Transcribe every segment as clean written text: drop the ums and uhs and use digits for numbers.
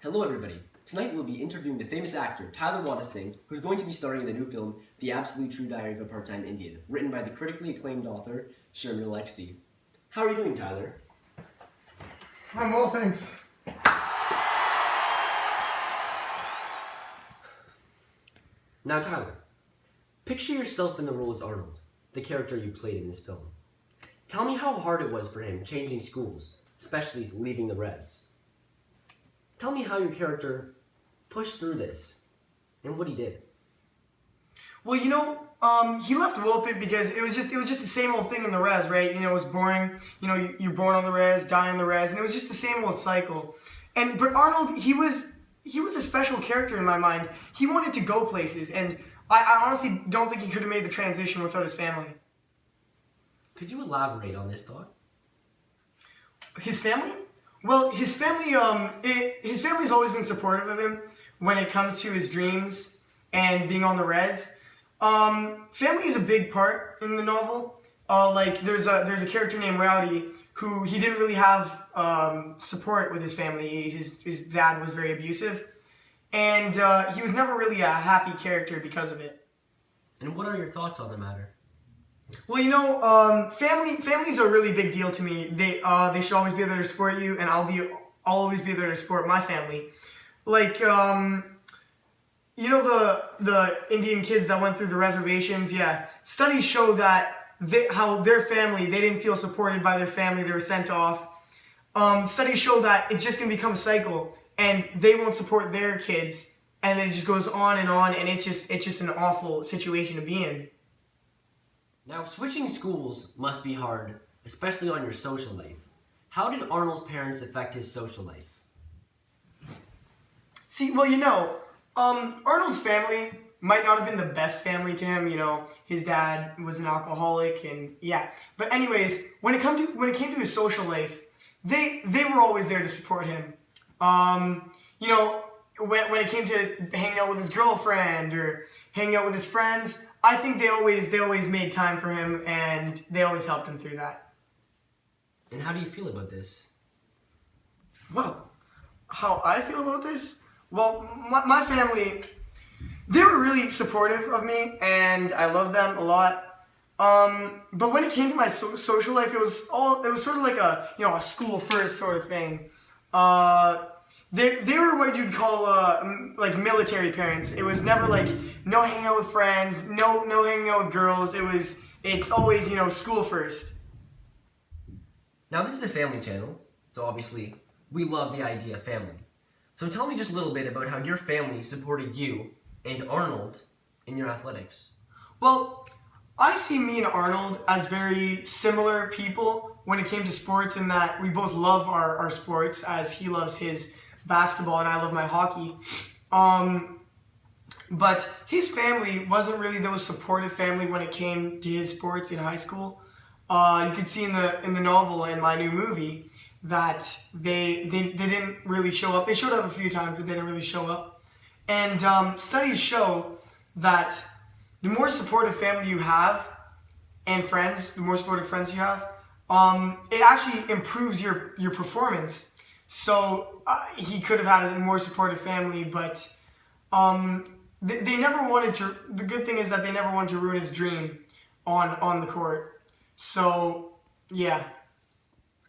Hello everybody. Tonight we'll be interviewing the famous actor T-watta English, who's going to be starring in the new film The Absolute True Diary of a Part-Time Indian, written by the critically acclaimed author Sherman Alexie. How are you doing, Tyler? I'm well, thanks. Now Tyler, picture yourself in the role as Arnold, the character you played in this film. Tell me how hard it was for him changing schools, especially leaving the res. Tell me how your character pushed through this and what he did. Well, he left Wilpit because it was just the same old thing in the res, right? It was boring. You're born on the res, die on the res, and it was just the same old cycle. But Arnold, he was a special character in my mind. He wanted to go places, and I honestly don't think he could have made the transition without his family. Could you elaborate on this thought? His family? Well, his family's always been supportive of him when it comes to his dreams and being on the res. Family is a big part in the novel. There's a character named Rowdy who he didn't really have support with his family. His dad was very abusive, and he was never really a happy character because of it. And what are your thoughts on the matter? Well, family's a really big deal to me. They should always be there to support you, and I'll always be there to support my family. The Indian kids that went through the reservations, yeah. Studies show that how their family, they didn't feel supported by their family, they were sent off. Studies show that it's just going to become a cycle, and they won't support their kids, and then it just goes on, and it's just an awful situation to be in. Now, switching schools must be hard, especially on your social life. How did Arnold's parents affect his social life? See, well, Arnold's family might not have been the best family to him. His dad was an alcoholic, and yeah. But anyways, when it came to his social life, they were always there to support him. When it came to hanging out with his girlfriend or hanging out with his friends, I think they always made time for him, and they always helped him through that. And how do you feel about this? Well, how I feel about this? Well, my family, they were really supportive of me, and I love them a lot. But when it came to my social life, it was sort of like a school first sort of thing. They were what you'd call military parents. It was never no hanging out with friends, no hanging out with girls. It's always school first. Now this is a family channel, so obviously we love the idea of family. So tell me just a little bit about how your family supported you and Arnold in your athletics. Well, I see me and Arnold as very similar people when it came to sports, in that we both love our sports, as he loves his basketball and I love my hockey. But his family wasn't really those supportive family when it came to his sports in high school. You could see in the novel and my new movie that they didn't really show up. They showed up a few times, but they didn't really show up. And studies show that the more supportive family you have and friends, the more supportive friends you have, it actually improves your performance. So he could have had a more supportive family, but they never wanted to. The good thing is that they never wanted to ruin his dream on the court. So yeah.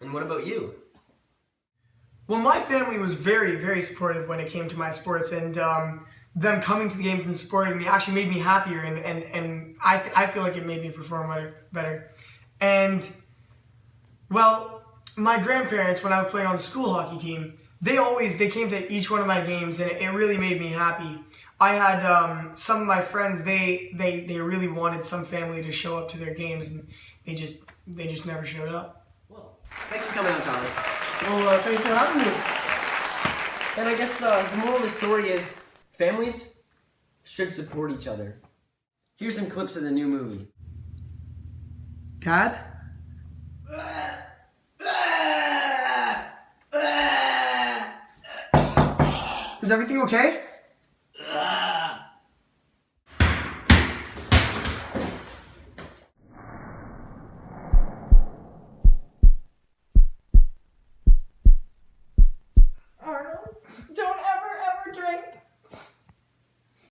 And what about you? Well, my family was very, very supportive when it came to my sports, and them coming to the games and supporting me actually made me happier, and I feel like it made me perform better. And well, my grandparents, when I was playing on the school hockey team, they came to each one of my games, and it really made me happy. I had some of my friends, they really wanted some family to show up to their games, and they just never showed up. Well, thanks for coming out, Tyler. Well, thanks for having me. And I guess the moral of the story is families should support each other. Here's some clips of the new movie. Dad? Is everything okay?